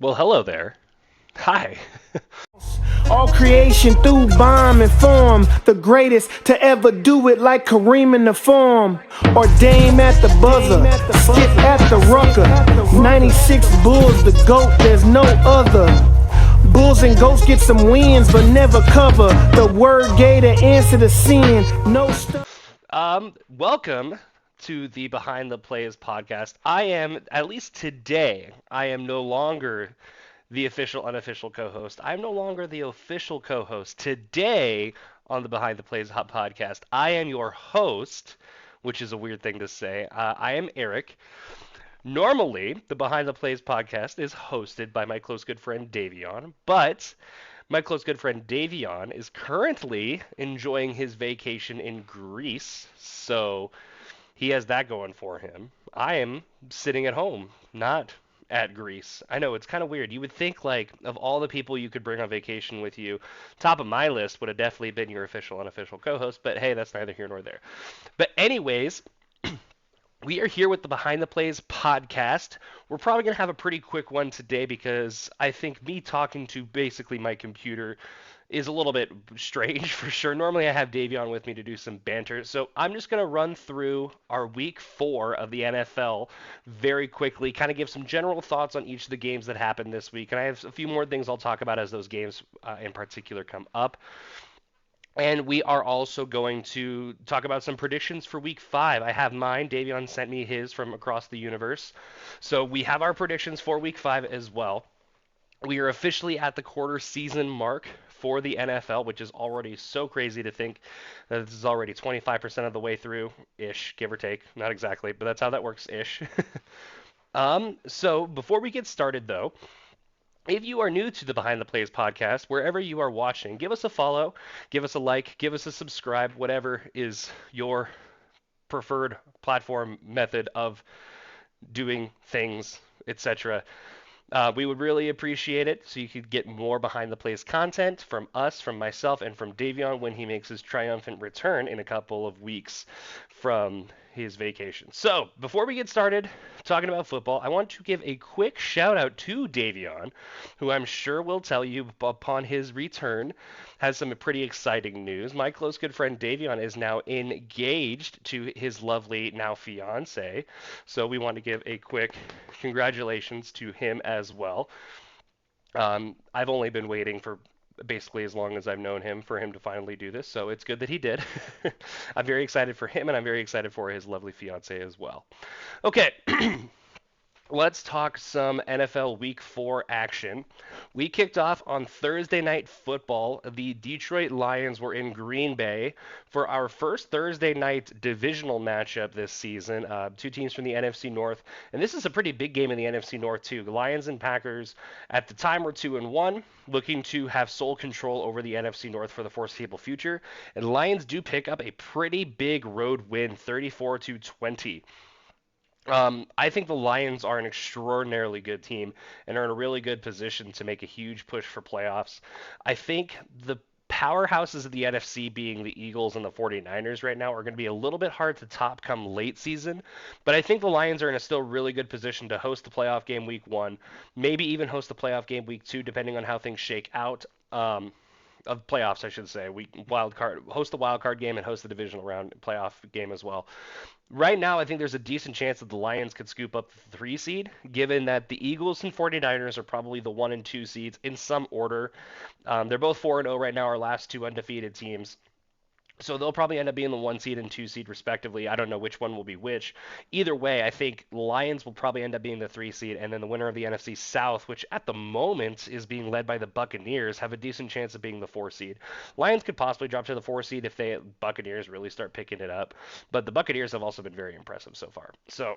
Well, hello there. Hi. All creation through bomb and form, the greatest to ever do it like Kareem in the form. Or Dame at the buzzer, Skip at the rucker. 96 Bulls, the GOAT, there's no other. Bulls and Goats get some wins, but never cover. The word gave the answer to sin. No stuff. Welcome to the Behind the Plays podcast. I am, at least today, I am no longer the official unofficial co-host. I'm no longer the official co-host. Today on the Behind the Plays podcast, I am your host, which is a weird thing to say. I am Eric. Normally, the Behind the Plays podcast is hosted by my close good friend Davion, but my close good friend Davion is currently enjoying his vacation in Greece, so he has that going for him. I am sitting at home, not at Greece. I know it's kind of weird. You would think like of all the people you could bring on vacation with you, top of my list would have definitely been your official unofficial co-host, but hey, that's neither here nor there. But anyways, we are here with the Behind the Plays podcast. We're probably going to have a pretty quick one today because I think me talking to basically my computer is a little bit strange for sure. Normally I have Davion with me to do some banter. So I'm just going to run through our week 4 of the NFL very quickly, kind of give some general thoughts on each of the games that happened this week. And I have a few more things I'll talk about as those games in particular come up. And we are also going to talk about some predictions for week 5. I have mine. Davion sent me his from across the universe. So we have our predictions for week 5 as well. We are officially at the quarter season mark for the NFL, which is already so crazy to think that this is already 25% of the way through ish, give or take. Not exactly, but that's how that works ish. So before we get started though, if you are new to the Behind the Plays podcast, wherever you are watching, give us a follow, give us a like, give us a subscribe, whatever is your preferred platform method of doing things, etc. We would really appreciate it so you could get more behind the plays content from us, from myself, and from Davion when he makes his triumphant return in a couple of weeks from his vacation. So, before we get started talking about football, I want to give a quick shout out to Davion, who I'm sure will tell you upon his return has some pretty exciting news. My close good friend Davion is now engaged to his lovely now fiance. So we want to give a quick congratulations to him as well. I've only been waiting for basically as long as I've known him for him to finally do this, so it's good that he did. I'm very excited for him, and I'm very excited for his lovely fiance as well. Okay, let's talk some NFL Week 4 action. We kicked off on Thursday Night Football. The Detroit Lions were in Green Bay for our first Thursday night divisional matchup this season. Two teams from the NFC North, and this is a pretty big game in the NFC North too. The Lions and Packers at the time were 2-1, looking to have sole control over the NFC North for the foreseeable future. And Lions do pick up a pretty big road win, 34-20. I think the Lions are an extraordinarily good team and are in a really good position to make a huge push for playoffs. I think the powerhouses of the NFC being the Eagles and the 49ers right now are going to be a little bit hard to top come late season, but I think the Lions are in a still really good position to host the playoff game week 1, maybe even host the playoff game week 2 depending on how things shake out. Of playoffs, I should say. We wild card host the wild card game and host the divisional round playoff game as well. Right now, I think there's a decent chance that the Lions could scoop up the 3 seed, given that the Eagles and 49ers are probably the 1 and 2 seeds in some order. They're both 4-0 right now, our last 2 undefeated teams. So they'll probably end up being the 1 seed and 2 seed respectively. I don't know which one will be which. Either way, I think Lions will probably end up being the 3 seed, and then the winner of the NFC South, which at the moment is being led by the Buccaneers, have a decent chance of being the 4 seed. Lions could possibly drop to the 4 seed if they Buccaneers really start picking it up, but the Buccaneers have also been very impressive so far. So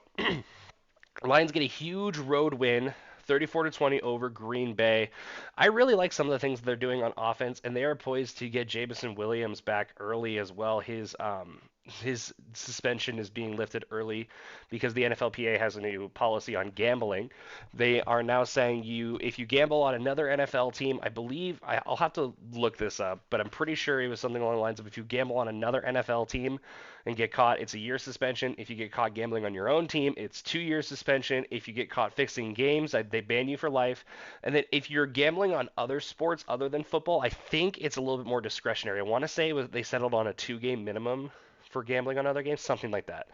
Lions get a huge road win, 34-20 over Green Bay. I really like some of the things they're doing on offense, and they are poised to get Jamison Williams back early as well. His his suspension is being lifted early because the NFLPA has a new policy on gambling. They are now saying if you gamble on another NFL team, I believe I'll have to look this up, but I'm pretty sure it was something along the lines of if you gamble on another NFL team and get caught, it's a year suspension. If you get caught gambling on your own team, it's 2 years suspension. If you get caught fixing games, they ban you for life. And then if you're gambling on other sports other than football, I think it's a little bit more discretionary. I want to say they settled on a 2 game minimum for gambling on other games, something like that.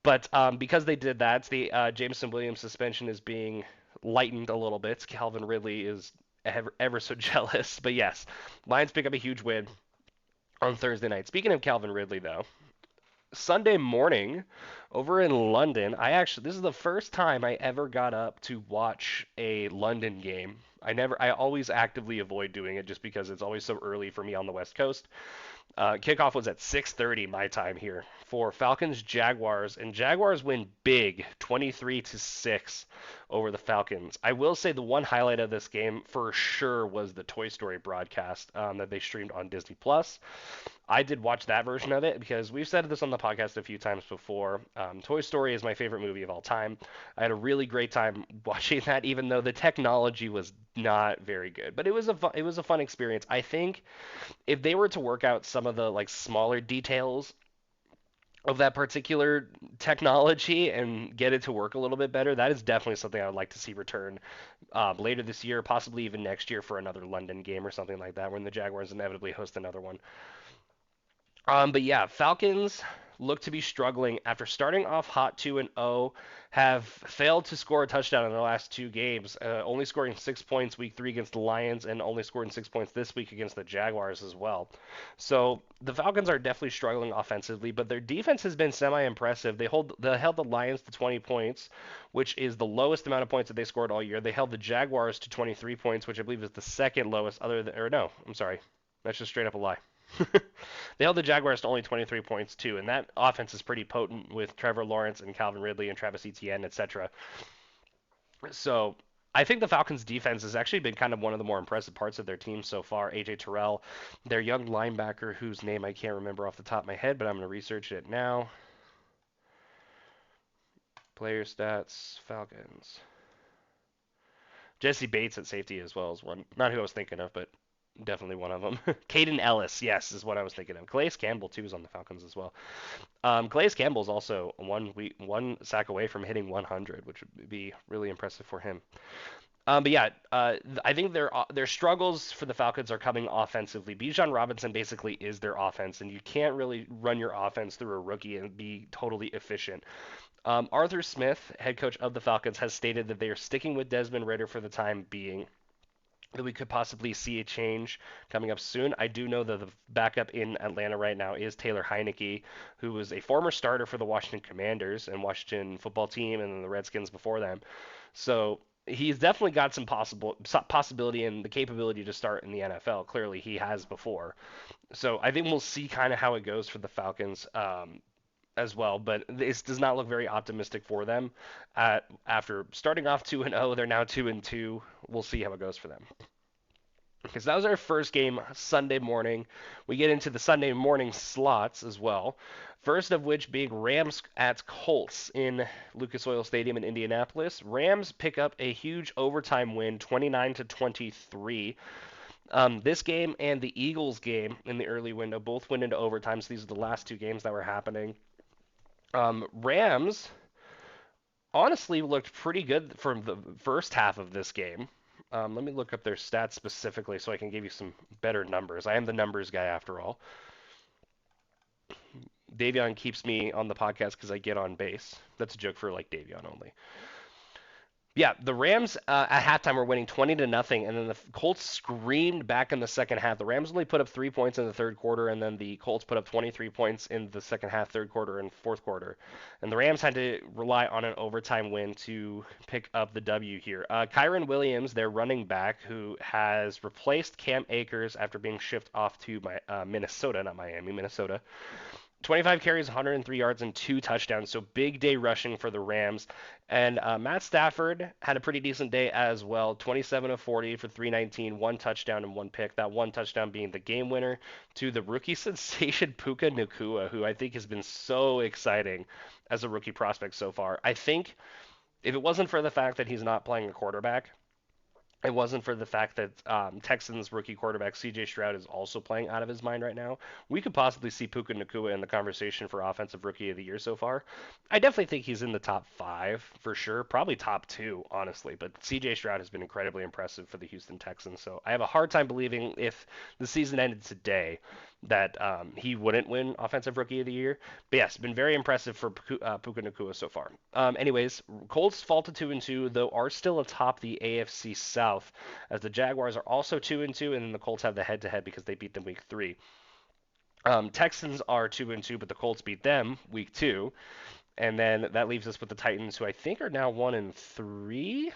But because they did that, the Jameson Williams suspension is being lightened a little bit. Calvin Ridley is ever so jealous. But yes, Lions pick up a huge win on Thursday night. Speaking of Calvin Ridley, though, Sunday morning over in London, this is the first time I ever got up to watch a London game. I always actively avoid doing it just because it's always so early for me on the West Coast. Kickoff was at 6:30 my time here for Falcons Jaguars, and Jaguars win big, 23-6 over the Falcons. I will say the one highlight of this game for sure was the Toy Story broadcast that they streamed on Disney Plus. I did watch that version of it because we've said this on the podcast a few times before. Toy Story is my favorite movie of all time. I had a really great time watching that, even though the technology was not very good. But it was a fun experience. I think if they were to work out some of the like smaller details of that particular technology and get it to work a little bit better, that is definitely something I would like to see return later this year, possibly even next year for another London game or something like that, when the Jaguars inevitably host another one. But yeah, Falcons look to be struggling after starting off hot 2-0, have failed to score a touchdown in the last 2 games, only scoring 6 points week 3 against the Lions and only scoring 6 points this week against the Jaguars as well. So the Falcons are definitely struggling offensively, but their defense has been semi-impressive. They held the Lions to 20 points, which is the lowest amount of points that they scored all year. They held the Jaguars to 23 points, which I believe is the second lowest other than, or no, I'm sorry. That's just straight up a lie. They held the Jaguars to only 23 points too, and that offense is pretty potent with Trevor Lawrence and Calvin Ridley and Travis Etienne, etc. So I think the Falcons' defense has actually been kind of one of the more impressive parts of their team so far. AJ Terrell, their young linebacker, whose name I can't remember off the top of my head, but I'm going to research it now. Player stats, Falcons. Jesse Bates at safety as well as one. Not who I was thinking of, but definitely one of them. Caden Ellis, yes, is what I was thinking of. Calais Campbell too is on the Falcons as well. Calais Campbell is also one sack away from hitting 100, which would be really impressive for him. But yeah, I think their struggles for the Falcons are coming offensively. Bijan Robinson basically is their offense, and you can't really run your offense through a rookie and be totally efficient. Arthur Smith, head coach of the Falcons, has stated that they are sticking with Desmond Ridder for the time being, that we could possibly see a change coming up soon. I do know that the backup in Atlanta right now is Taylor Heineke, who was a former starter for the Washington Commanders and Washington football team and then the Redskins before them. So he's definitely got some possibility and the capability to start in the NFL. Clearly, he has before. So I think we'll see kind of how it goes for the Falcons. As well, but this does not look very optimistic for them. After starting off 2-0, they're now 2-2. We'll see how it goes for them. Because that was our first game Sunday morning. We get into the Sunday morning slots as well. First of which being Rams at Colts in Lucas Oil Stadium in Indianapolis. Rams pick up a huge overtime win, 29-23. This game and the Eagles game in the early window both went into overtime, so these are the last 2 games that were happening. Rams honestly looked pretty good from the first half of this game. Let me look up their stats specifically so I can give you some better numbers. I am the numbers guy after all. Davion keeps me on the podcast because I get on base. That's a joke for like Davion only. Yeah, the Rams at halftime were winning 20-0, and then the Colts screamed back in the second half. The Rams only put up 3 points in the third quarter, and then the Colts put up 23 points in the second half, third quarter, and fourth quarter. And the Rams had to rely on an overtime win to pick up the W here. Kyren Williams, their running back, who has replaced Cam Akers after being shipped off to Minnesota, not Miami, Minnesota, 25 carries, 103 yards, and 2 touchdowns. So big day rushing for the Rams. And Matt Stafford had a pretty decent day as well. 27 of 40 for 319, 1 touchdown and 1 pick. That 1 touchdown being the game winner to the rookie sensation Puka Nakua, who I think has been so exciting as a rookie prospect so far. I think if it wasn't for the fact that he's not playing a quarterback, it wasn't for the fact that Texans rookie quarterback C.J. Stroud is also playing out of his mind right now, we could possibly see Puka Nakua in the conversation for Offensive Rookie of the Year so far. I definitely think he's in the top 5 for sure, probably top 2, honestly. But C.J. Stroud has been incredibly impressive for the Houston Texans, so I have a hard time believing if the season ended today that he wouldn't win Offensive Rookie of the Year. But yes, been very impressive for Puka Nakua so far. Anyways, Colts fall to 2-2, though are still atop the AFC South, as the Jaguars are also 2-2, and then the Colts have the head-to-head because they beat them week 3. Texans are 2-2, but the Colts beat them week 2, and then that leaves us with the Titans, who I think are now 1-3,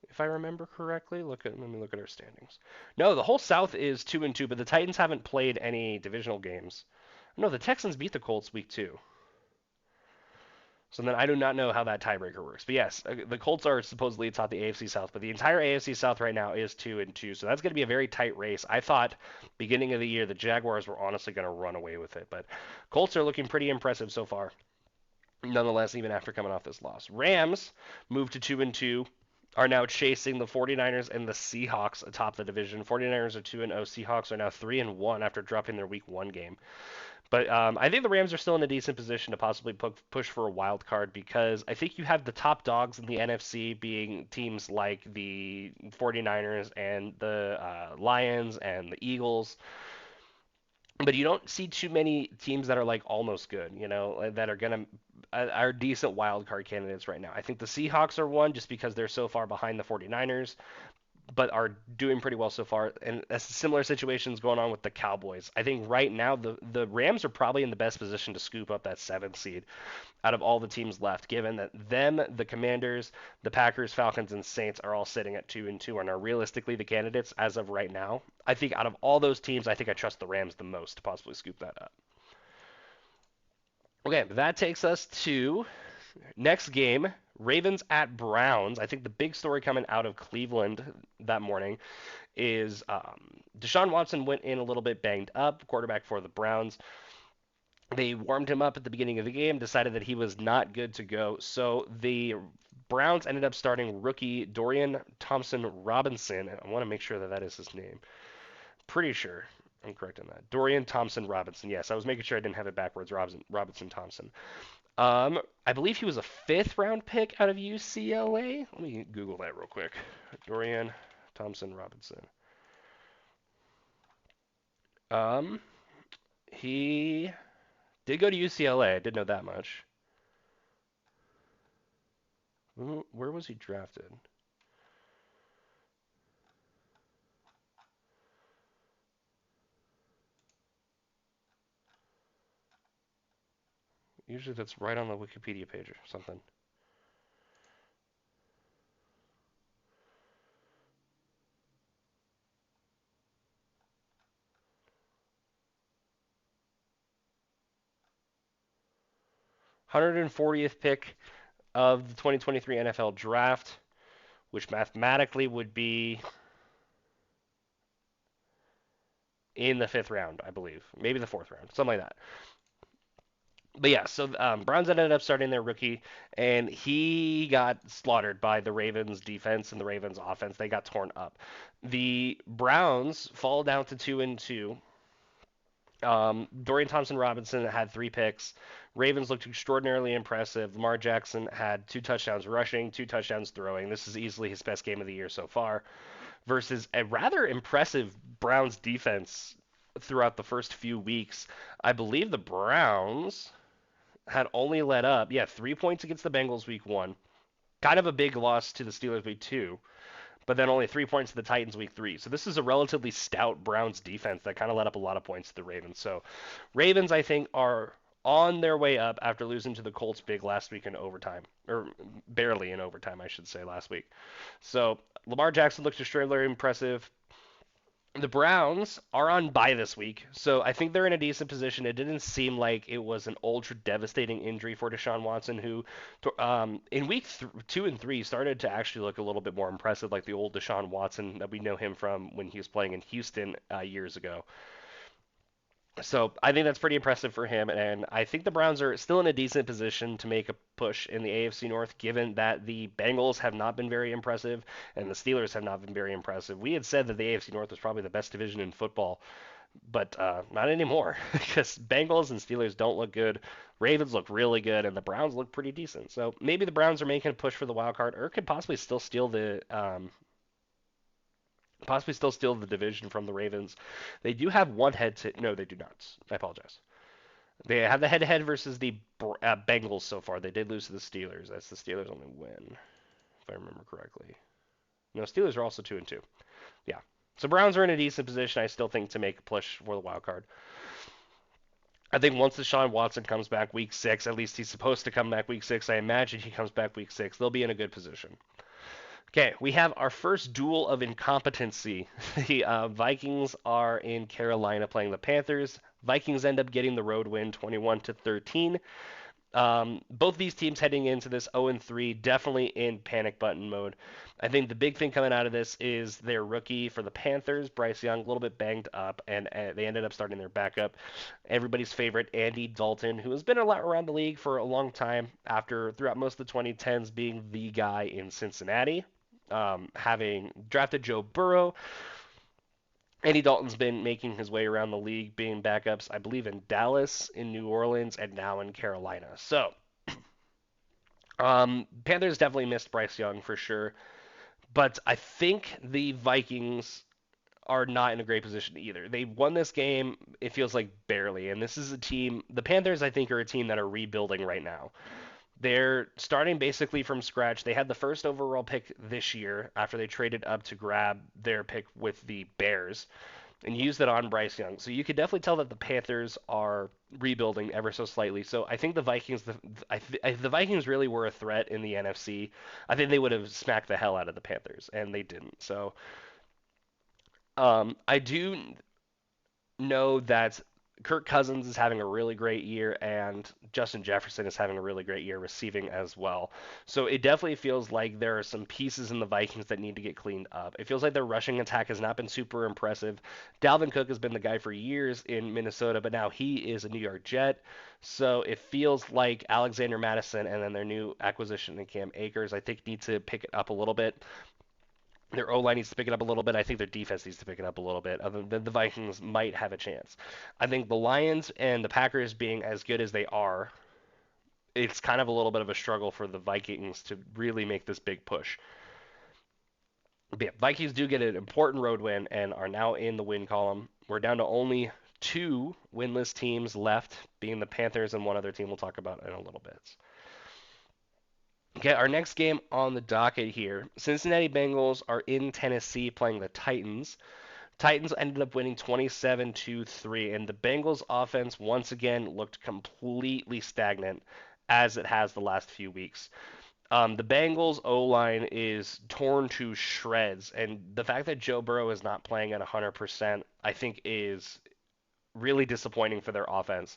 if I remember correctly. Let me look at our standings. No, the whole South is 2-2, but the Titans haven't played any divisional games. No, the Texans beat the Colts week 2. So then I do not know how that tiebreaker works. But yes, the Colts are supposedly atop the AFC South, but the entire AFC South right now is 2-2. So that's going to be a very tight race. I thought beginning of the year the Jaguars were honestly going to run away with it, but Colts are looking pretty impressive so far. Nonetheless, even after coming off this loss, Rams moved to 2-2. Are now chasing the 49ers and the Seahawks atop the division. 49ers are 2-0. Seahawks are now 3-1 after dropping their week 1 game. But I think the Rams are still in a decent position to possibly push for a wild card because I think you have the top dogs in the NFC being teams like the 49ers and the Lions and the Eagles. But you don't see too many teams that are like almost good, that are gonna are decent wild card candidates right now. I think the Seahawks are one just because they're so far behind the 49ers, but are doing pretty well so far. And a similar situation is going on with the Cowboys. I think right now the Rams are probably in the best position to scoop up that 7th seed out of all the teams left, given that them, the Commanders, the Packers, Falcons, and Saints are all sitting at 2-2 and are realistically the candidates as of right now. I think out of all those teams, I think I trust the Rams the most to possibly scoop that up. Okay, that takes us to next game, Ravens at Browns. I think the big story coming out of Cleveland that morning is Deshaun Watson went in a little bit banged up, quarterback for the Browns. They warmed him up at the beginning of the game, decided that he was not good to go. So the Browns ended up starting rookie Dorian Thompson Robinson. I want to make sure that that is his name. Pretty sure I'm correct on that. Dorian Thompson Robinson. Yes, I was making sure I didn't have it backwards. Robinson Thompson. I believe he was a 5th-round pick out of UCLA. Let me Google that real quick. Dorian Thompson Robinson. He did go to UCLA. I did know that much. Where was he drafted? Usually that's right on the Wikipedia page or something. Hundred and 40th pick of the 2023 NFL Draft, which mathematically would be in the 5th round, I believe. Maybe the 4th round, something like that. But yeah, so Browns ended up starting their rookie, and he got slaughtered by the Ravens defense and the Ravens offense. They got torn up. The Browns fall down to 2-2. Dorian Thompson Robinson had 3 picks. Ravens looked extraordinarily impressive. Lamar Jackson had 2 touchdowns rushing, 2 touchdowns throwing. This is easily his best game of the year so far, versus a rather impressive Browns defense throughout the first few weeks. I believe the Browns had only let up, 3 points against the Bengals week 1. Kind of a big loss to the Steelers week 2, but then only 3 points to the Titans week 3. So this is a relatively stout Browns defense that kind of let up a lot of points to the Ravens. So Ravens, I think, are on their way up after losing to the Colts big last week in overtime, or barely in overtime, I should say, last week. So Lamar Jackson looks extremely impressive. The Browns are on bye this week, so I think they're in a decent position. It didn't seem like it was an ultra devastating injury for Deshaun Watson, who in week 2 and 3 started to actually look a little bit more impressive, like the old Deshaun Watson that we know him from when he was playing in Houston years ago. So I think that's pretty impressive for him, and I think the Browns are still in a decent position to make a push in the AFC North, given that the Bengals have not been very impressive and the Steelers have not been very impressive. We had said that the AFC North was probably the best division in football, but not anymore because Bengals and Steelers don't look good. Ravens look really good, and the Browns look pretty decent. So maybe the Browns are making a push for the wild card, or could possibly still steal the division from the Ravens. They do have one head to. No, they do not. I apologize. They have the head-to-head versus the Bengals so far. They did lose to the Steelers. That's the Steelers' only win, if I remember correctly. No, Steelers are also 2-2. Yeah. So Browns are in a decent position, I still think, to make a push for the wild card. I think once Deshaun Watson comes back week 6, at least he's supposed to come back week 6. I imagine he comes back week 6. They'll be in a good position. Okay, we have our first duel of incompetency. The Vikings are in Carolina playing the Panthers. Vikings end up getting the road win, 21-13. Both these teams heading into this 0-3, definitely in panic button mode. I think the big thing coming out of this is their rookie for the Panthers, Bryce Young, a little bit banged up, and they ended up starting their backup. Everybody's favorite, Andy Dalton, who has been around the league for a long time after throughout most of the 2010s being the guy in Cincinnati, having drafted Joe Burrow. Andy Dalton's been making his way around the league, being backups, I believe, in Dallas, in New Orleans, and now in Carolina. So, Panthers definitely missed Bryce Young for sure, but I think the Vikings are not in a great position either. They won this game, it feels like barely, and this is a team, the Panthers, I think, are a team that are rebuilding right now. They're starting basically from scratch. They had the first overall pick this year after they traded up to grab their pick with the Bears and used it on Bryce Young. So you could definitely tell that the Panthers are rebuilding ever so slightly. So I think the Vikings really were a threat in the NFC. I think they would have smacked the hell out of the Panthers, and they didn't. So I do know that Kirk Cousins is having a really great year, and Justin Jefferson is having a really great year receiving as well. So it definitely feels like there are some pieces in the Vikings that need to get cleaned up. It feels like their rushing attack has not been super impressive. Dalvin Cook has been the guy for years in Minnesota, but now he is a New York Jet. So it feels like Alexander Madison and then their new acquisition in Cam Akers, I think, need to pick it up a little bit. Their O line needs to pick it up a little bit. I think their defense needs to pick it up a little bit. Other than the Vikings might have a chance. I think the Lions and the Packers being as good as they are, it's kind of a little bit of a struggle for the Vikings to really make this big push. But yeah, Vikings do get an important road win and are now in the win column. We're down to only two winless teams left, being the Panthers and one other team we'll talk about in a little bit. Okay, our next game on the docket here. Cincinnati Bengals are in Tennessee playing the Titans. Titans ended up winning 27-3, and the Bengals offense once again looked completely stagnant as it has the last few weeks. The Bengals O line is torn to shreds, and the fact that Joe Burrow is not playing at 100%, I think, is really disappointing for their offense.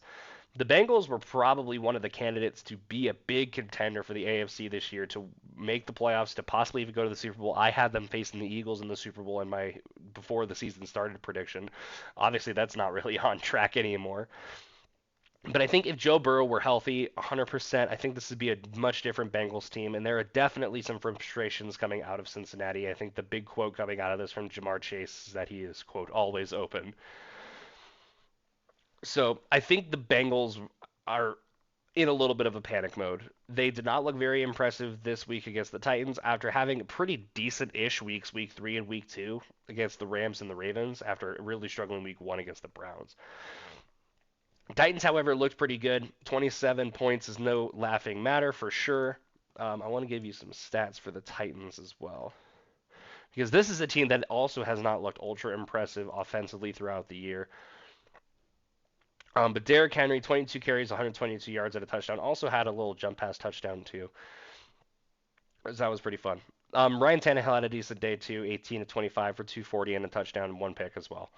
The Bengals were probably one of the candidates to be a big contender for the AFC this year, to make the playoffs, to possibly even go to the Super Bowl. I had them facing the Eagles in the Super Bowl in my before the season started prediction. Obviously, that's not really on track anymore. But I think if Joe Burrow were healthy 100%, I think this would be a much different Bengals team. And there are definitely some frustrations coming out of Cincinnati. I think the big quote coming out of this from Jamar Chase is that he is, quote, always open. So I think the Bengals are in a little bit of a panic mode. They did not look very impressive this week against the Titans after having pretty decent-ish weeks, week 3 and week 2 against the Rams and the Ravens after really struggling week 1 against the Browns. Titans, however, looked pretty good. 27 points is no laughing matter for sure. I want to give you some stats for the Titans as well, because this is a team that also has not looked ultra impressive offensively throughout the year. But Derrick Henry, 22 carries, 122 yards at a touchdown, also had a little jump pass touchdown too. So that was pretty fun. Ryan Tannehill had a decent day too, 18 to 25 for 240 and a touchdown and one pick as well.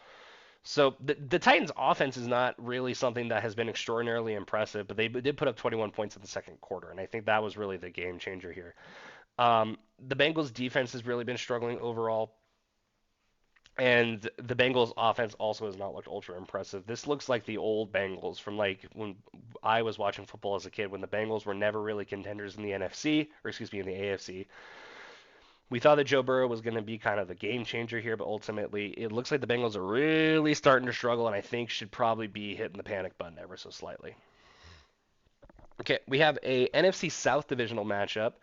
So the Titans' offense is not really something that has been extraordinarily impressive, but they did put up 21 points in the second quarter, and I think that was really the game changer here. The Bengals' defense has really been struggling overall, and the Bengals' offense also has not looked ultra impressive. This looks like the old Bengals from like when I was watching football as a kid, when the Bengals were never really contenders in the NFC, or excuse me, in the AFC. We thought that Joe Burrow was going to be kind of the game changer here, but ultimately it looks like the Bengals are really starting to struggle, and I think should probably be hitting the panic button ever so slightly. Okay, we have a NFC South divisional matchup.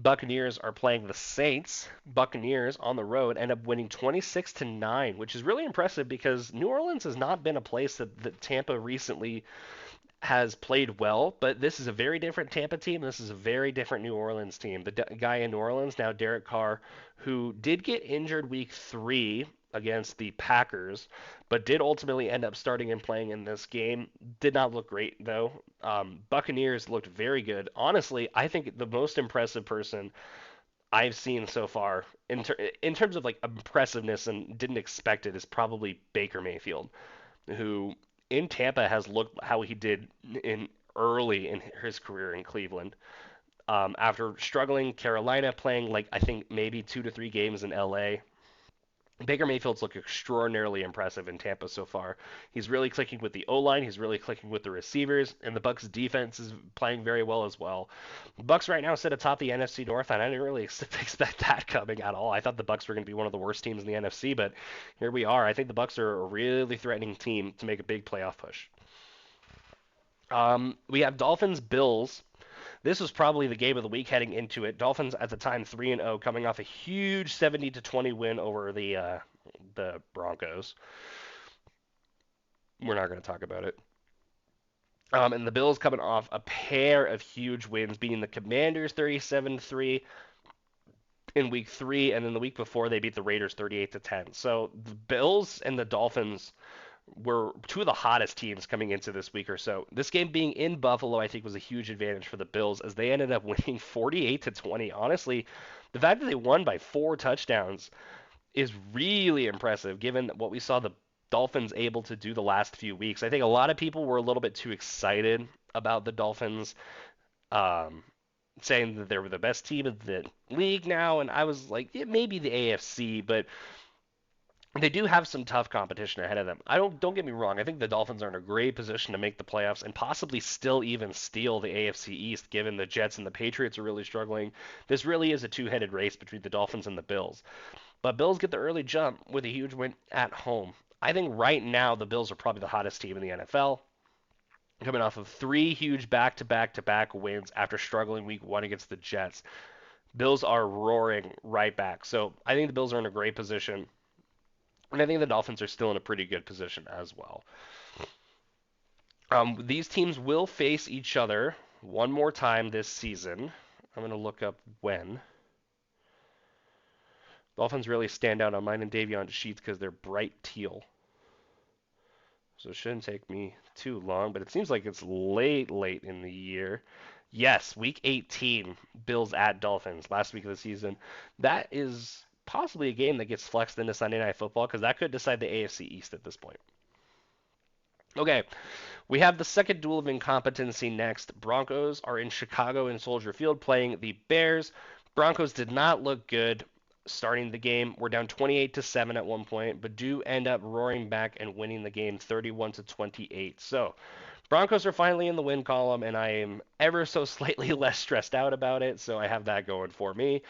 Buccaneers are playing the Saints. Buccaneers on the road end up winning 26 to 9, which is really impressive because New Orleans has not been a place that Tampa recently has played well, but this is a very different Tampa team. This is a very different New Orleans team. The guy in New Orleans now, Derek Carr, who did get injured week 3 against the Packers, but did ultimately end up starting and playing in this game. Did not look great though. Buccaneers looked very good. Honestly, I think the most impressive person I've seen so far in terms of like impressiveness and didn't expect it is probably Baker Mayfield, who in Tampa has looked how he did in early in his career in Cleveland. After struggling Carolina, playing like I think maybe 2 to 3 games in LA, Baker Mayfield's looked extraordinarily impressive in Tampa so far. He's really clicking with the O line. He's really clicking with the receivers, and the Bucks' defense is playing very well as well. The Bucks right now sit atop the NFC North, and I didn't really expect that coming at all. I thought the Bucks were going to be one of the worst teams in the NFC, but here we are. I think the Bucks are a really threatening team to make a big playoff push. We have Dolphins Bills. This was probably the game of the week heading into it. Dolphins at the time 3-0, coming off a huge 70 to 20 win over the Broncos. We're not going to talk about it. And the Bills coming off a pair of huge wins, beating the Commanders 37-3 in week 3, and then the week before they beat the Raiders 38-10. So the Bills and the Dolphins were two of the hottest teams coming into this week or so. This game being in Buffalo, I think, was a huge advantage for the Bills as they ended up winning 48-20. Honestly, the fact that they won by 4 touchdowns is really impressive given what we saw the Dolphins able to do the last few weeks. I think a lot of people were a little bit too excited about the Dolphins, um, saying that they were the best team of the league now, and I was like, yeah, maybe the AFC, but they do have some tough competition ahead of them. Don't get me wrong. I think the Dolphins are in a great position to make the playoffs and possibly still even steal the AFC East, given the Jets and the Patriots are really struggling. This really is a two-headed race between the Dolphins and the Bills. But Bills get the early jump with a huge win at home. I think right now the Bills are probably the hottest team in the NFL, coming off of 3 huge back-to-back-to-back wins after struggling week 1 against the Jets. Bills are roaring right back. So I think the Bills are in a great position. And I think the Dolphins are still in a pretty good position as well. These teams will face each other one more time this season. I'm going to look up when. Dolphins really stand out on mine and Davion's sheets because they're bright teal. So it shouldn't take me too long, but it seems like it's late in the year. Yes, week 18, Bills at Dolphins, last week of the season. That is possibly a game that gets flexed into Sunday Night Football because that could decide the AFC East at this point. Okay, we have the second duel of incompetency next. Broncos are in Chicago in Soldier Field playing the Bears. Broncos did not look good starting the game. We're down 28-7 at one point, but do end up roaring back and winning the game 31-28. So, Broncos are finally in the win column, and I am ever so slightly less stressed out about it. So I have that going for me.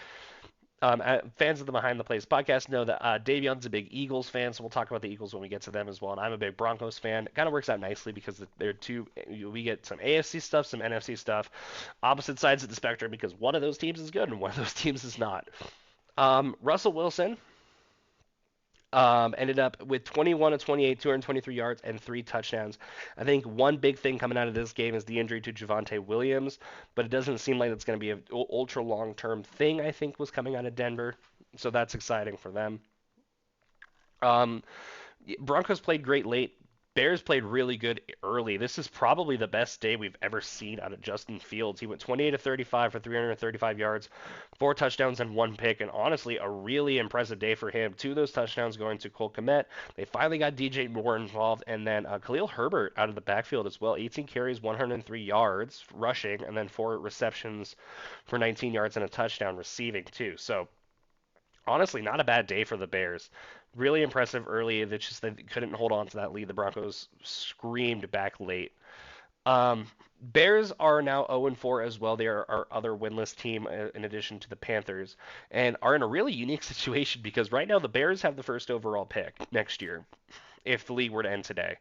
Fans of the Behind the Plays podcast know that Davion's a big Eagles fan, so we'll talk about the Eagles when we get to them as well. And I'm a big Broncos fan. It kind of works out nicely because they're two. We get some AFC stuff, some NFC stuff, opposite sides of the spectrum because one of those teams is good and one of those teams is not. Russell Wilson ended up with 21 of 28, 223 yards, and 3 touchdowns. I think one big thing coming out of this game is the injury to Javonte Williams, but it doesn't seem like it's going to be an ultra long term thing, I think, was coming out of Denver. So that's exciting for them. Um, Broncos played great late. Bears played really good early. This is probably the best day we've ever seen out of Justin Fields. He went 28 to 35 for 335 yards, four touchdowns and one pick, and honestly, a really impressive day for him. Two of those touchdowns going to Cole Kmet. They finally got DJ Moore involved, and then Khalil Herbert out of the backfield as well. 18 carries, 103 yards rushing, and then four receptions for 19 yards and a touchdown receiving too. So honestly, not a bad day for the Bears. Really impressive early. They just they couldn't hold on to that lead. The Broncos screamed back late. Bears are now 0-4 as well. They are our other winless team in addition to the Panthers, and are in a really unique situation because right now the Bears have the first overall pick next year if the league were to end today.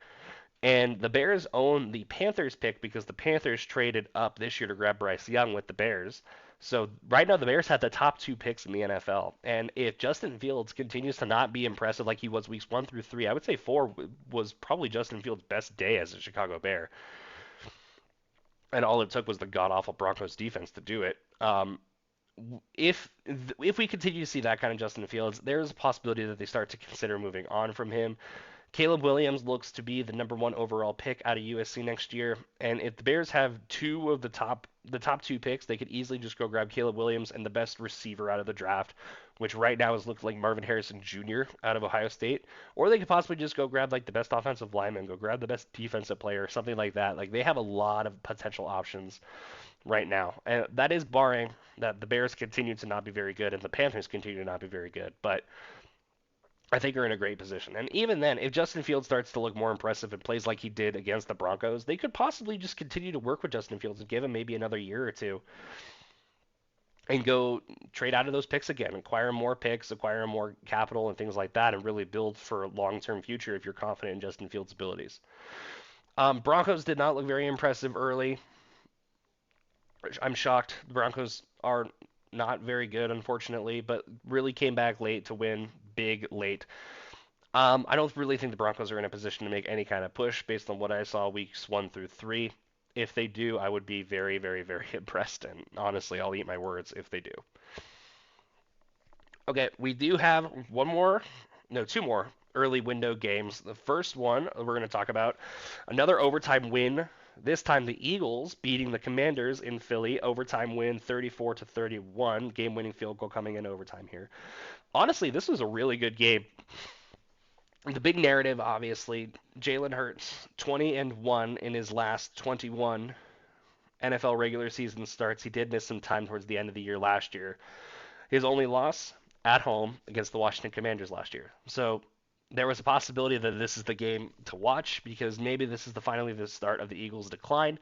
And the Bears own the Panthers pick because the Panthers traded up this year to grab Bryce Young with the Bears. So right now the Bears have the top two picks in the NFL. And if Justin Fields continues to not be impressive like he was weeks 1 through 3, I would say 4 was probably Justin Fields' best day as a Chicago Bear. And all it took was the god awful Broncos defense to do it. If if we continue to see that kind of Justin Fields, there's a possibility that they start to consider moving on from him. Caleb Williams looks to be the number one overall pick out of USC next year, and if the Bears have two of the top two picks, they could easily just go grab Caleb Williams and the best receiver out of the draft, which right now is looked like Marvin Harrison Jr. out of Ohio State, or they could possibly just go grab like the best offensive lineman, go grab the best defensive player, something like that. Like they have a lot of potential options right now, and that is barring that the Bears continue to not be very good and the Panthers continue to not be very good, but I think are in a great position. And even then, if Justin Fields starts to look more impressive and plays like he did against the Broncos, they could possibly just continue to work with Justin Fields and give him maybe another year or two and go trade out of those picks again, acquire more picks, acquire more capital and things like that, and really build for a long-term future if you're confident in Justin Fields' abilities. Broncos did not look very impressive early. I'm shocked. The Broncos are not very good, unfortunately, but really came back late to win big late. I don't really think the Broncos are in a position to make any kind of push based on what I saw weeks 1 through 3. If they do, I would be very, very, very impressed. And honestly, I'll eat my words if they do. Okay, we do have one more, no, two more early window games. The first one we're going to talk about another overtime win. This time the Eagles beating the Commanders in Philly. Overtime win 34 to 31. Game-winning field goal coming in overtime here. Honestly, this was a really good game. The big narrative, obviously, Jalen Hurts, 20-1 in his last 21 NFL regular season starts. He did miss some time towards the end of the year last year. His only loss at home against the Washington Commanders last year. So there was a possibility that this is the game to watch because maybe this is finally the start of the Eagles' decline.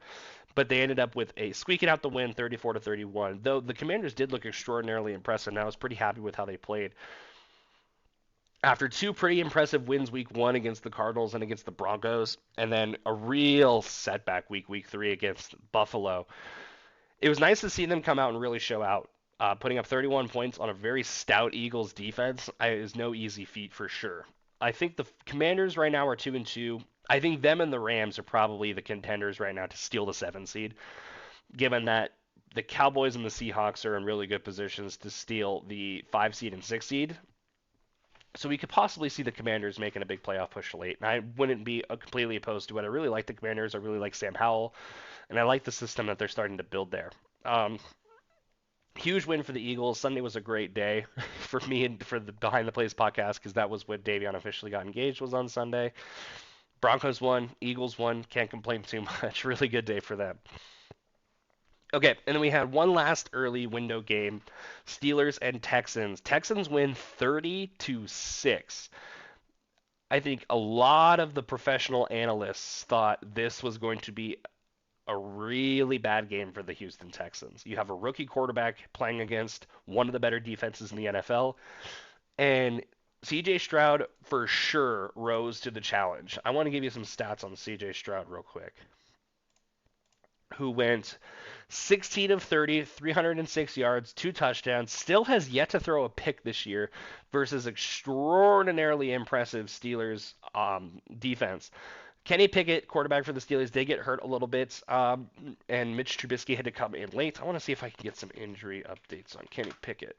But they ended up with a squeaking out the win, 34 to 31. Though the Commanders did look extraordinarily impressive, and I was pretty happy with how they played. After two pretty impressive wins week 1 against the Cardinals and against the Broncos, and then a real setback week 3 against Buffalo, it was nice to see them come out and really show out. Putting up 31 points on a very stout Eagles defense is no easy feat for sure. I think the Commanders right now are 2-2. I think them and the Rams are probably the contenders right now to steal the 7 seed, given that the Cowboys and the Seahawks are in really good positions to steal the 5 seed and 6 seed. So we could possibly see the Commanders making a big playoff push late. And I wouldn't be completely opposed to it. I really like the Commanders. I really like Sam Howell. And I like the system that they're starting to build there. Huge win for the Eagles. Sunday was a great day for me and for the Behind the Plays podcast because that was when Davion officially got engaged was on Sunday. Broncos won. Eagles won. Can't complain too much. Really good day for them. Okay, and then we had one last early window game, Steelers and Texans. Texans win 30-6. I think a lot of the professional analysts thought this was going to be a really bad game for the Houston Texans. You have a rookie quarterback playing against one of the better defenses in the NFL, and CJ Stroud for sure rose to the challenge. I want to give you some stats on CJ Stroud real quick, who went 16 of 30, 306 yards, 2 touchdowns, still has yet to throw a pick this year versus extraordinarily impressive Steelers defense. Kenny Pickett, quarterback for the Steelers, did get hurt a little bit, and Mitch Trubisky had to come in late. I want to see if I can get some injury updates on Kenny Pickett.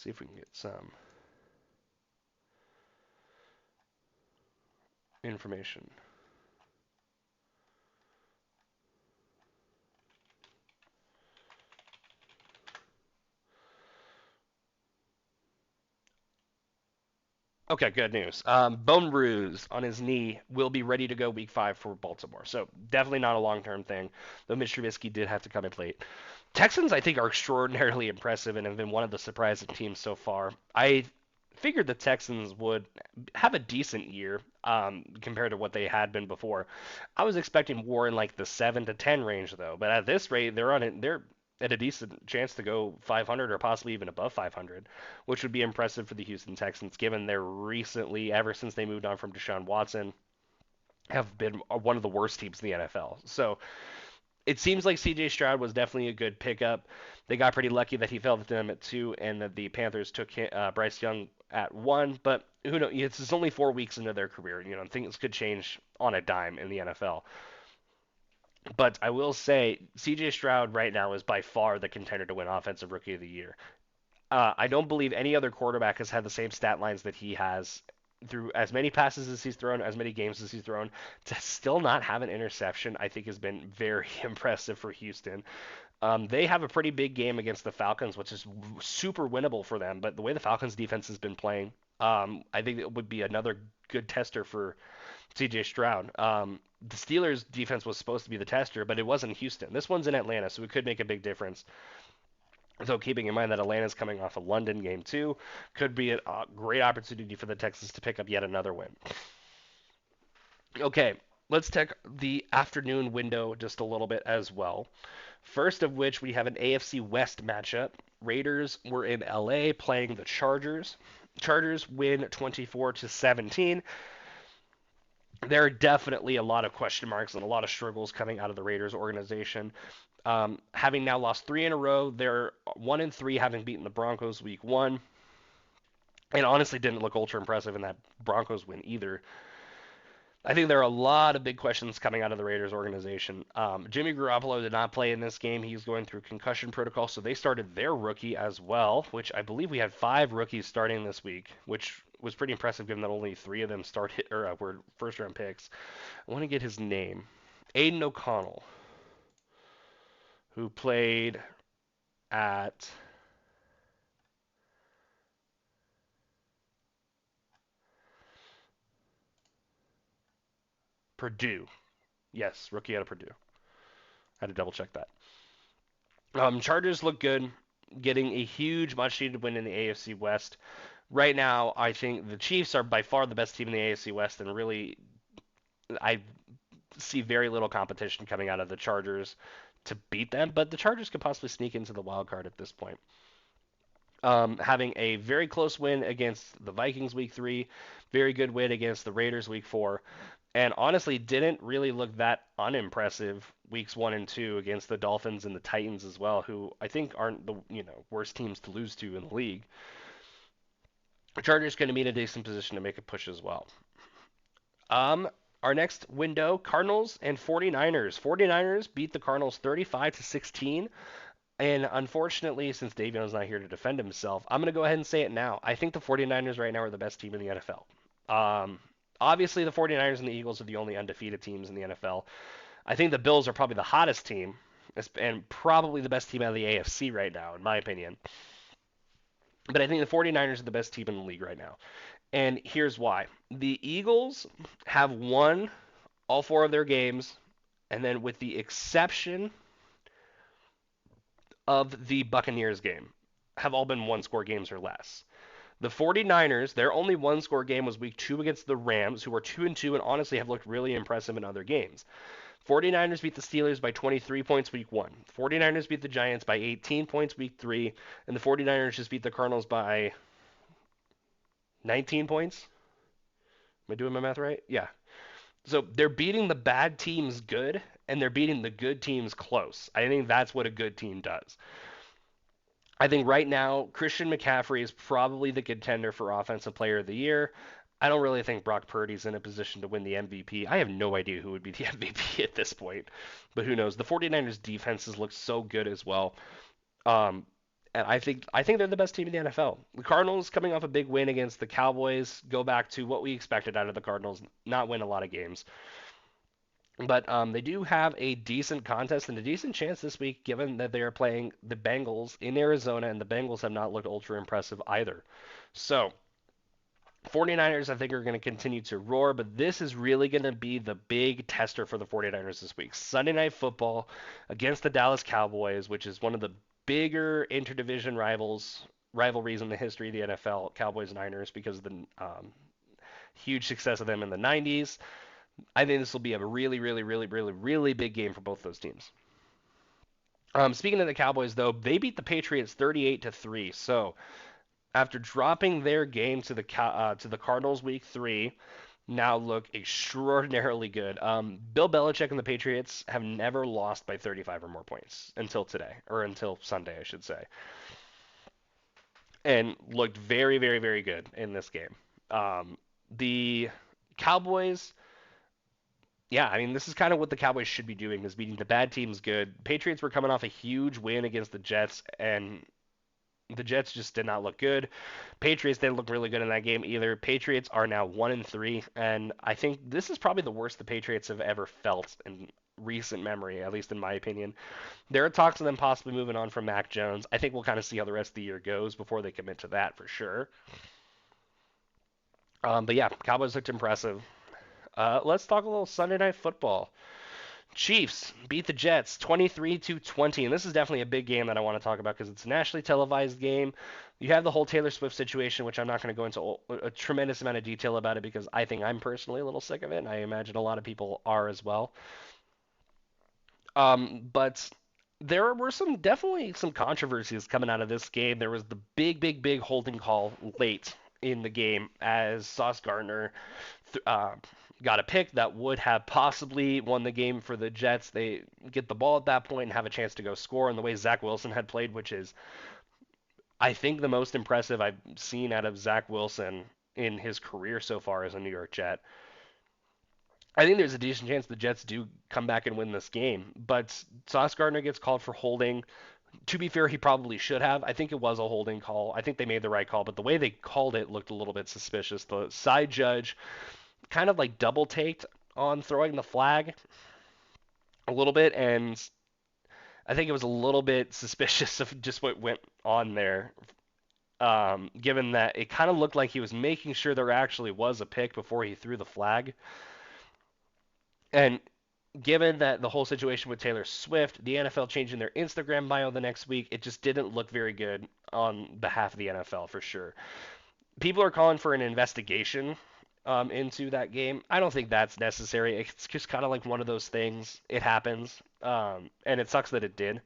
see if we can get some information. Okay, good news. Bone bruise on his knee will be ready to go week 5 for Baltimore. So definitely not a long-term thing. Though Mitch Trubisky did have to come in late. Texans, I think, are extraordinarily impressive and have been one of the surprising teams so far. I figured the Texans would have a decent year compared to what they had been before. I was expecting war in like the 7 to 10 range though, but at this rate, they're at a decent chance to go 500 or possibly even above 500, which would be impressive for the Houston Texans given they're recently, ever since they moved on from Deshaun Watson, have been one of the worst teams in the NFL. So it seems like C.J. Stroud was definitely a good pickup. They got pretty lucky that he fell to them at 2, and that the Panthers took Bryce Young at 1. But who knows? It's only 4 weeks into their career. Things could change on a dime in the NFL. But I will say, C.J. Stroud right now is by far the contender to win Offensive Rookie of the Year. I don't believe any other quarterback has had the same stat lines that he has through as many passes as he's thrown, as many games as he's thrown. To still not have an interception, I think has been very impressive for Houston. They have a pretty big game against the Falcons, which is super winnable for them. But the way the Falcons defense has been playing, I think it would be another good tester for C.J. Stroud. The Steelers' defense was supposed to be the tester, but it wasn't Houston. This one's in Atlanta, so it could make a big difference. So keeping in mind that Atlanta's coming off a London game too, could be a great opportunity for the Texans to pick up yet another win. Okay, let's take the afternoon window just a little bit as well. First of which we have an AFC West matchup. Raiders were in LA playing the Chargers. Chargers win 24 to 17. There are definitely a lot of question marks and a lot of struggles coming out of the Raiders organization. Having now lost 3 in a row, they're 1-3, having beaten the Broncos week 1, and honestly didn't look ultra impressive in that Broncos win either. I think there are a lot of big questions coming out of the Raiders organization. Jimmy Garoppolo did not play in this game. He's going through concussion protocol, so they started their rookie as well, which I believe we had 5 rookies starting this week, which was pretty impressive given that only 3 of them started or were first round picks. I want to get his name. Aiden O'Connell, who played at Purdue. Yes, rookie out of Purdue. Had to double check that. Chargers look good, getting a huge, much needed win in the AFC West. Right now, I think the Chiefs are by far the best team in the AFC West, and really, I see very little competition coming out of the Chargers to beat them. But the Chargers could possibly sneak into the wild card at this point. Having a very close win against the Vikings week 3, very good win against the Raiders week 4, and honestly didn't really look that unimpressive weeks 1 and 2 against the Dolphins and the Titans as well, who I think aren't the worst teams to lose to in the league. The Chargers going to be in a decent position to make a push as well. Um, our next window, Cardinals and 49ers. 49ers beat the Cardinals 35 to 16. And unfortunately, since Davion's not here to defend himself, I'm going to go ahead and say it now. I think the 49ers right now are the best team in the NFL. Obviously, the 49ers and the Eagles are the only undefeated teams in the NFL. I think the Bills are probably the hottest team and probably the best team out of the AFC right now, in my opinion. But I think the 49ers are the best team in the league right now. And here's why. The Eagles have won all 4 of their games, and then with the exception of the Buccaneers game, have all been 1-score games or less. The 49ers, their only 1-score game was week 2 against the Rams, who are 2-2 and honestly have looked really impressive in other games. 49ers beat the Steelers by 23 points week 1. 49ers beat the Giants by 18 points week 3, and the 49ers just beat the Cardinals by 19 points. Am I doing my math right? Yeah. So they're beating the bad teams good, and they're beating the good teams close. I think that's what a good team does. I think right now, Christian McCaffrey is probably the contender for Offensive Player of the Year. I don't really think Brock Purdy's in a position to win the MVP. I have no idea who would be the MVP at this point, but who knows? The 49ers defenses look so good as well. Um, And I think they're the best team in the NFL. The Cardinals coming off a big win against the Cowboys go back to what we expected out of the Cardinals, not win a lot of games. But they do have a decent contest and a decent chance this week, given that they are playing the Bengals in Arizona, and the Bengals have not looked ultra impressive either. So 49ers, I think, are going to continue to roar, but this is really going to be the big tester for the 49ers this week. Sunday Night Football against the Dallas Cowboys, which is one of the bigger interdivision rivalries in the history of the NFL, Cowboys Niners, because of the huge success of them in the 90s. I think this will be a really, really, really, really, really big game for both those teams. Speaking of the Cowboys, though, they beat the Patriots 38-3. So after dropping their game to the Cardinals week 3, now look extraordinarily good. Bill Belichick and the Patriots have never lost by 35 or more points until today, or until Sunday, I should say, and looked very, very, very good in this game. The Cowboys, yeah, I mean, this is kind of what the Cowboys should be doing, is beating the bad teams good. Patriots were coming off a huge win against the Jets, and the Jets just did not look good. Patriots didn't look really good in that game either. Patriots are now 1-3, and I think this is probably the worst the Patriots have ever felt in recent memory, at least in my opinion. There are talks of them possibly moving on from Mac Jones. I think we'll kind of see how the rest of the year goes before they commit to that for sure. But yeah, Cowboys looked impressive. Let's talk a little Sunday Night Football. Chiefs beat the Jets 23-20, and this is definitely a big game that I want to talk about because it's a nationally televised game. You have the whole Taylor Swift situation, which I'm not going to go into a tremendous amount of detail about it because I think I'm personally a little sick of it, and I imagine a lot of people are as well. But there were definitely some controversies coming out of this game. There was the big, big, big holding call late in the game as Sauce Gardner th- uh, got a pick that would have possibly won the game for the Jets. They get the ball at that point and have a chance to go score. And the way Zach Wilson had played, which is, I think, the most impressive I've seen out of Zach Wilson in his career so far as a New York Jet. I think there's a decent chance the Jets do come back and win this game, but Sauce Gardner gets called for holding. To be fair, he probably should have. I think it was a holding call. I think they made the right call, but the way they called it looked a little bit suspicious. The side judge kind of like double taked on throwing the flag a little bit, and I think it was a little bit suspicious of just what went on there. Given that it kind of looked like he was making sure there actually was a pick before he threw the flag. And given that the whole situation with Taylor Swift, the NFL changing their Instagram bio the next week, it just didn't look very good on behalf of the NFL for sure. People are calling for an investigation into that game. I don't think that's necessary. It's just kind of like one of those things. It happens, and it sucks that it did.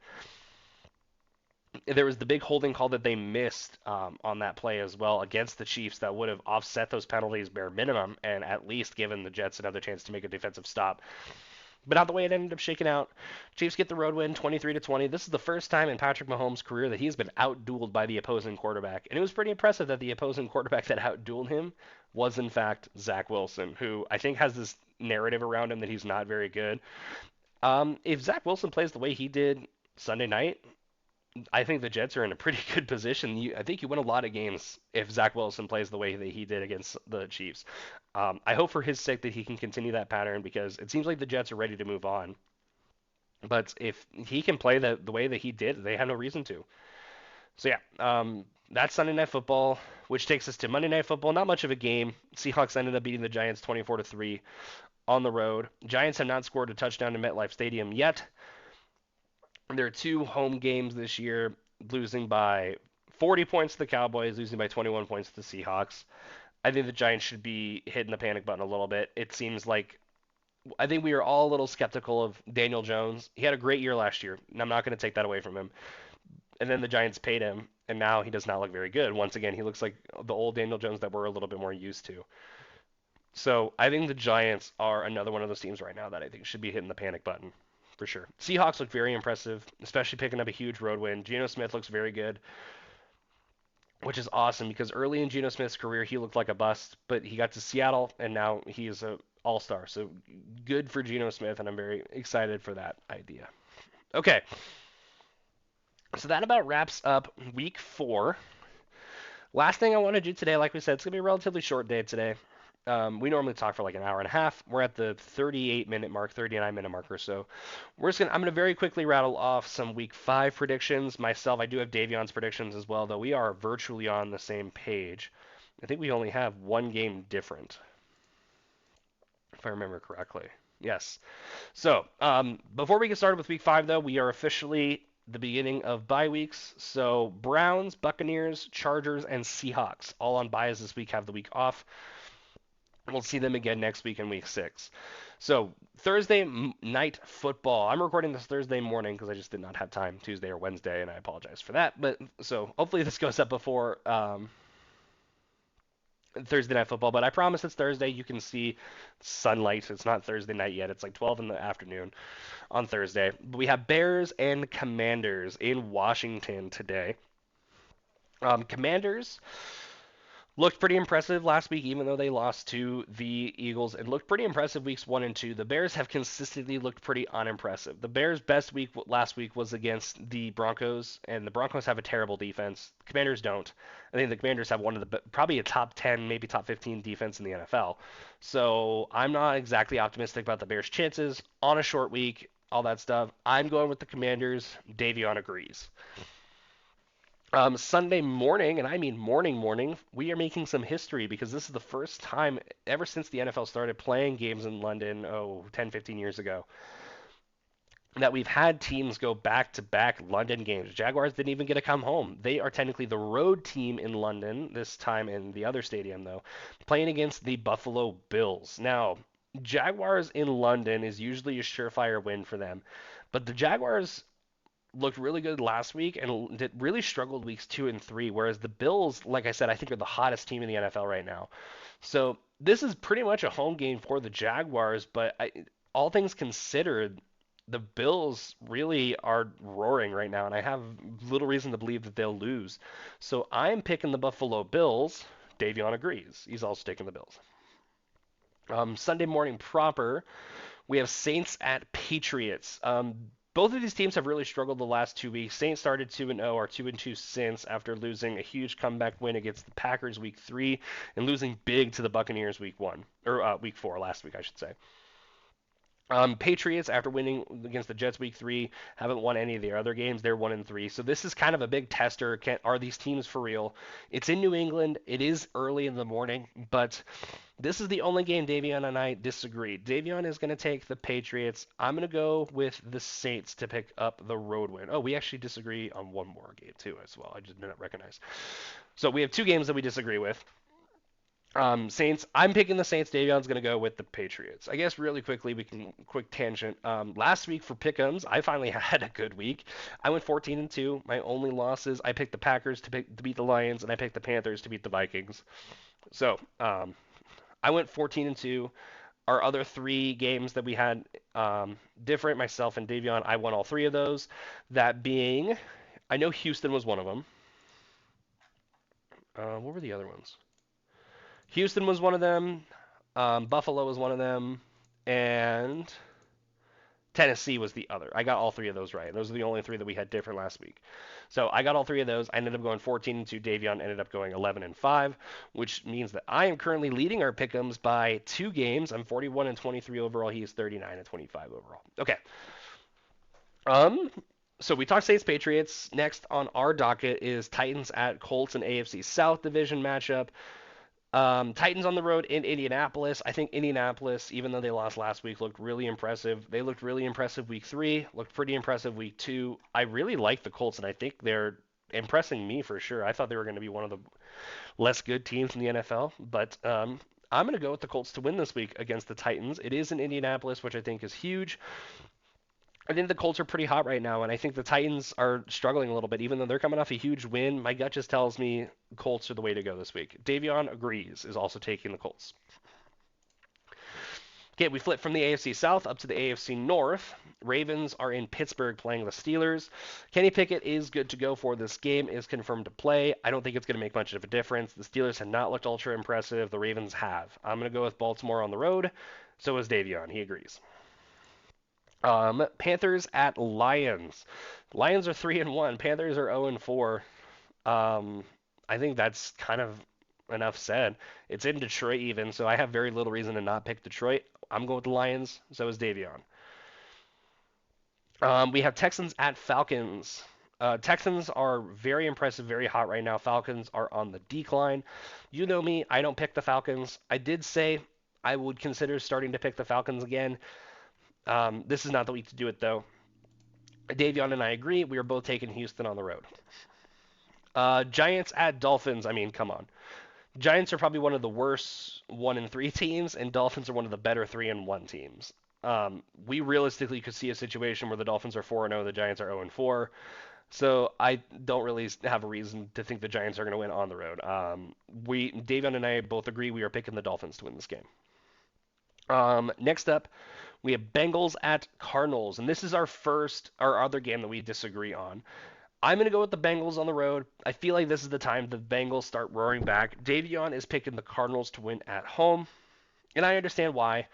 There was the big holding call that they missed on that play as well against the Chiefs that would have offset those penalties bare minimum and at least given the Jets another chance to make a defensive stop. But not the way it ended up shaking out. Chiefs get the road win 23-20. This is the first time in Patrick Mahomes' career that he's been outdueled by the opposing quarterback. And it was pretty impressive that the opposing quarterback that outdueled him was in fact Zach Wilson, who I think has this narrative around him that he's not very good. If Zach Wilson plays the way he did Sunday night, I think the Jets are in a pretty good position. I think you win a lot of games if Zach Wilson plays the way that he did against the Chiefs. I hope for his sake that he can continue that pattern because it seems like the Jets are ready to move on. But if he can play the way that he did, they have no reason to. So yeah, that's Sunday Night Football, which takes us to Monday Night Football. Not much of a game. Seahawks ended up beating the Giants 24-3 on the road. Giants have not scored a touchdown in MetLife Stadium yet. There are two home games this year, losing by 40 points to the Cowboys, losing by 21 points to the Seahawks. I think the Giants should be hitting the panic button a little bit. It seems like I think we are all a little skeptical of Daniel Jones. He had a great year last year, and I'm not going to take that away from him. And then the Giants paid him, and now he does not look very good. Once again, he looks like the old Daniel Jones that we're a little bit more used to. So I think the Giants are another one of those teams right now that I think should be hitting the panic button for sure. Seahawks look very impressive, especially picking up a huge road win. Geno Smith looks very good, which is awesome because early in Geno Smith's career he looked like a bust, but he got to Seattle and now he is a all-star. So good for Geno Smith, and I'm very excited for that idea. Okay, So that about wraps up week 4. Last thing I want to do today, like we said, it's going to be a relatively short day today. We normally talk for like an hour and a half. We're at the 38-minute mark, 39-minute mark or so. I'm gonna very quickly rattle off some week 5 predictions. Myself, I do have Davion's predictions as well, though we are virtually on the same page. I think we only have one game different, if I remember correctly. Yes. So, before we get started with week 5, though, we are officially the beginning of bye weeks. So, Browns, Buccaneers, Chargers, and Seahawks, all on byes this week, have the week off. We'll see them again next week in week 6. So, Thursday night football. I'm recording this Thursday morning because I just did not have time Tuesday or Wednesday, and I apologize for that. But so hopefully this goes up before Thursday night football. But I promise it's Thursday. You can see sunlight. It's not Thursday night yet. It's like 12 in the afternoon on Thursday. But we have Bears and Commanders in Washington today. Commanders looked pretty impressive last week, even though they lost to the Eagles. It looked pretty impressive weeks 1 and 2. The Bears have consistently looked pretty unimpressive. The Bears' best week last week was against the Broncos, and the Broncos have a terrible defense. The Commanders don't. I think the Commanders have one of the probably a top 10, maybe top 15 defense in the NFL. So I'm not exactly optimistic about the Bears' chances on a short week. All that stuff. I'm going with the Commanders. Davion agrees. Sunday morning, and I mean morning, we are making some history because this is the first time ever since the NFL started playing games in London, 10, 15 years ago, that we've had teams go back to back London games. Jaguars didn't even get to come home. They are technically the road team in London, this time in the other stadium, though, playing against the Buffalo Bills. Now, Jaguars in London is usually a surefire win for them, but the Jaguars looked really good last week and did really struggled weeks 2 and 3. Whereas the Bills, like I said, I think are the hottest team in the NFL right now. So this is pretty much a home game for the Jaguars. But all things considered, the Bills really are roaring right now, and I have little reason to believe that they'll lose. So I'm picking the Buffalo Bills. Davion agrees. He's also taking the Bills. Sunday morning proper, we have Saints at Patriots. Both of these teams have really struggled the last 2 weeks. Saints started 2-0, or 2-2 since after losing a huge comeback win against the Packers week 3 and losing big to the Buccaneers week 1 or week 4 last week, I should say. Patriots, after winning against the Jets week 3, haven't won any of their other games. They're 1-3. So this is kind of a big tester. Are these teams for real? It's in New England. It is early in the morning, but this is the only game Davion and I disagree. Davion is going to take the Patriots. I'm going to go with the Saints to pick up the road win. Oh, we actually disagree on one more game too as well. I just did not recognize. So we have 2 games that we disagree with. Saints. I'm picking the Saints. Davion's going to go with the Patriots. I guess really quickly, we can quick tangent. Last week for Pick'ems, I finally had a good week. I went 14-2. My only losses, I picked the Packers to beat the Lions, and I picked the Panthers to beat the Vikings. So I went 14-2. Our other 3 games that we had different, myself and Davion, I won all 3 of those. That being, I know Houston was one of them. What were the other ones? Houston was one of them. Buffalo was one of them. And Tennessee was the other. I got all 3 of those right. Those are the only 3 that we had different last week. So I got all 3 of those. I ended up going 14-2. Davion ended up going 11-5, which means that I am currently leading our pick'ems by 2 games. I'm 41-23 overall. He is 39-25 overall. Okay. So we talked Saints Patriots. Next on our docket is Titans at Colts, an AFC South division matchup. Titans on the road in Indianapolis. I think Indianapolis, even though they lost last week, looked really impressive. They looked really impressive week 3, looked pretty impressive week 2. I really like the Colts, and I think they're impressing me for sure. I thought they were going to be one of the less good teams in the NFL, but I'm going to go with the Colts to win this week against the Titans. It is in Indianapolis, which I think is huge. I think the Colts are pretty hot right now, and I think the Titans are struggling a little bit. Even though they're coming off a huge win, my gut just tells me Colts are the way to go this week. Davion agrees, is also taking the Colts. Okay, we flip from the AFC South up to the AFC North. Ravens are in Pittsburgh playing the Steelers. Kenny Pickett is good to go for this game, is confirmed to play. I don't think it's going to make much of a difference. The Steelers have not looked ultra impressive. The Ravens have. I'm going to go with Baltimore on the road. So is Davion. He agrees. Panthers at Lions. Lions are 3-1. Panthers are 0-4. Um, I think that's kind of enough said. It's in Detroit even, so I have very little reason to not pick Detroit. I'm going with the Lions. So is Davion. We have Texans at Falcons. Texans are very impressive, very hot right now. Falcons are on the decline. You know me, I don't pick the Falcons. I did say I would consider starting to pick the Falcons again. This is not the week to do it, though. Davion and I agree. We are both taking Houston on the road. Giants at Dolphins. I mean, come on. Giants are probably one of the worst 1-3 teams, and Dolphins are one of the better 3-1 teams. We realistically could see a situation where the Dolphins are 4-0, the Giants are 0-4. So I don't really have a reason to think the Giants are going to win on the road. Davion and I both agree we are picking the Dolphins to win this game. Next up, we have Bengals at Cardinals, and this is our other game that we disagree on. I'm going to go with the Bengals on the road. I feel like this is the time the Bengals start roaring back. Davion is picking the Cardinals to win at home, and I understand why.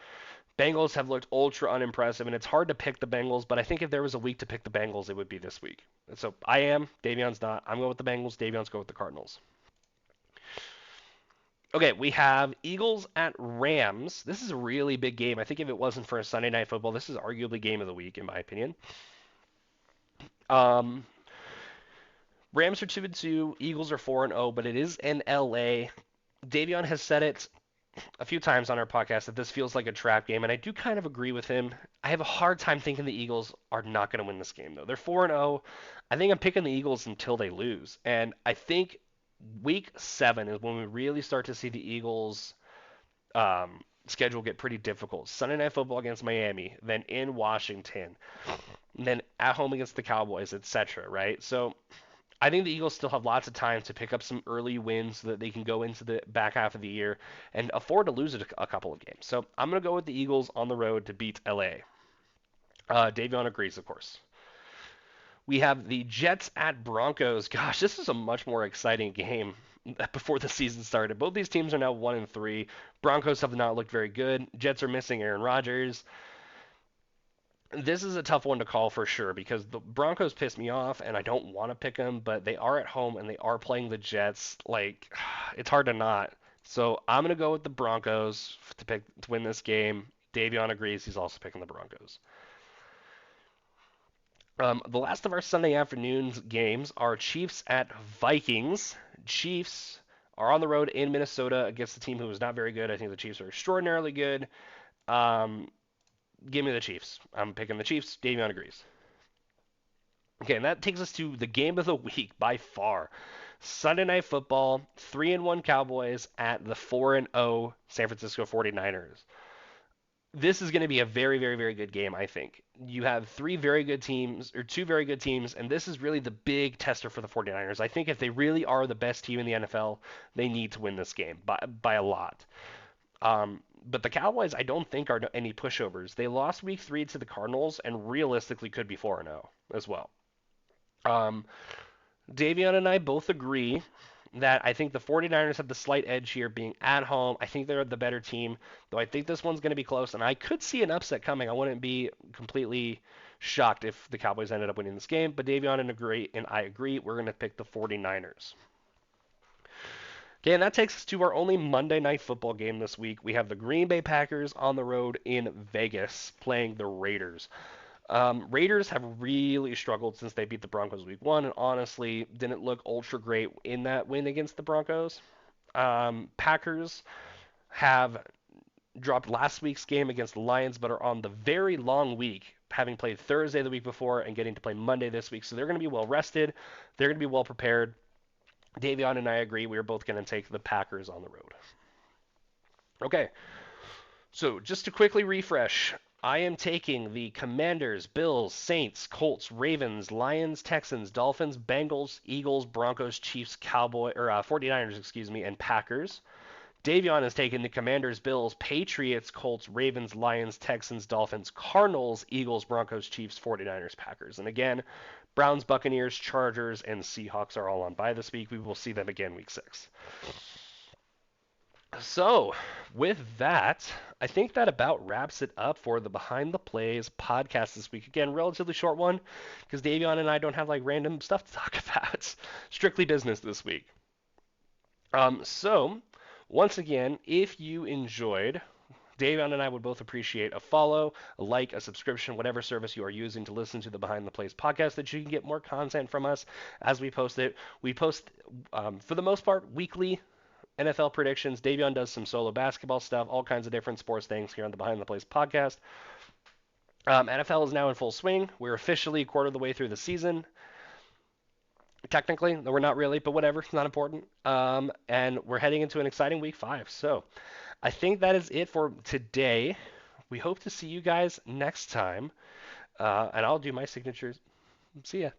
Bengals have looked ultra unimpressive, and it's hard to pick the Bengals, but I think if there was a week to pick the Bengals, it would be this week. And so I am. Davion's not. I'm going with the Bengals. Davion's going with the Cardinals. Okay, we have Eagles at Rams. This is a really big game. I think if it wasn't for a Sunday Night Football, this is arguably game of the week, in my opinion. Um, Rams are 2-2. Eagles are 4-0, but it is in LA. Davion has said it a few times on our podcast that this feels like a trap game, and I do kind of agree with him. I have a hard time thinking the Eagles are not going to win this game, though. They're 4-0. I think I'm picking the Eagles until they lose, and I think week 7 is when we really start to see the Eagles' schedule get pretty difficult. Sunday Night Football against Miami, then in Washington, then at home against the Cowboys, etc. Right? So I think the Eagles still have lots of time to pick up some early wins so that they can go into the back half of the year and afford to lose a couple of games. So I'm going to go with the Eagles on the road to beat LA. Davion agrees, of course. We have the Jets at Broncos. Gosh, this is a much more exciting game before the season started. Both these teams are now 1-3. Broncos have not looked very good. Jets are missing Aaron Rodgers. This is a tough one to call for sure because the Broncos piss me off and I don't want to pick them, but they are at home and they are playing the Jets. Like, it's hard to not. So I'm gonna go with the Broncos to win this game. Davion agrees. He's also picking the Broncos. The last of our Sunday afternoons games are Chiefs at Vikings. Chiefs are on the road in Minnesota against a team who is not very good. I think the Chiefs are extraordinarily good. Um, Give me the Chiefs. I'm picking the Chiefs. Davion agrees. Okay, and that takes us to the game of the week by far. Sunday Night Football, 3-1 Cowboys at the 4-0 San Francisco 49ers. This is going to be a very, very, very good game, I think. You have three very good teams, or two very good teams, and this is really the big tester for the 49ers. I think if they really are the best team in the NFL, they need to win this game by a lot. But the Cowboys, I don't think are any pushovers. They lost Week 3 to the Cardinals, and realistically could be 4-0 as well. Um, Davion and I both agree that I think the 49ers have the slight edge here being at home. I think they're the better team, though I think this one's going to be close, and I could see an upset coming. I wouldn't be completely shocked if the Cowboys ended up winning this game, but Davion and I agree. We're going to pick the 49ers. Okay, and that takes us to our only Monday Night Football game this week. We have the Green Bay Packers on the road in Vegas playing the Raiders. Raiders have really struggled since they beat the Broncos week 1, and honestly didn't look ultra great in that win against the Broncos. Packers have dropped last week's game against the Lions, but are on the very long week, having played Thursday the week before and getting to play Monday this week. So they're going to be well rested. They're going to be well prepared. Davion and I agree. We are both going to take the Packers on the road. Okay, so just to quickly refresh, I am taking the Commanders, Bills, Saints, Colts, Ravens, Lions, Texans, Dolphins, Bengals, Eagles, Broncos, Chiefs, 49ers, and Packers. Davion has taken the Commanders, Bills, Patriots, Colts, Ravens, Lions, Texans, Dolphins, Cardinals, Eagles, Broncos, Chiefs, 49ers, Packers. And again, Browns, Buccaneers, Chargers, and Seahawks are all on bye this week. We will see them again week 6. So, with that, I think that about wraps it up for the Behind the Plays podcast this week. Again, relatively short one because Davion and I don't have like random stuff to talk about. Strictly business this week. So, once again, if you enjoyed, Davion and I would both appreciate a follow, a like, a subscription, whatever service you are using to listen to the Behind the Plays podcast, that you can get more content from us as we post it. We post, for the most part, weekly NFL predictions. Davion does some solo basketball stuff, all kinds of different sports things here on the Behind the Plays podcast. NFL is now in full swing. We're officially a quarter of the way through the season. Technically, we're not really, but whatever, it's not important. And we're heading into an exciting week 5. So I think that is it for today. We hope to see you guys next time. And I'll do my signatures. See ya.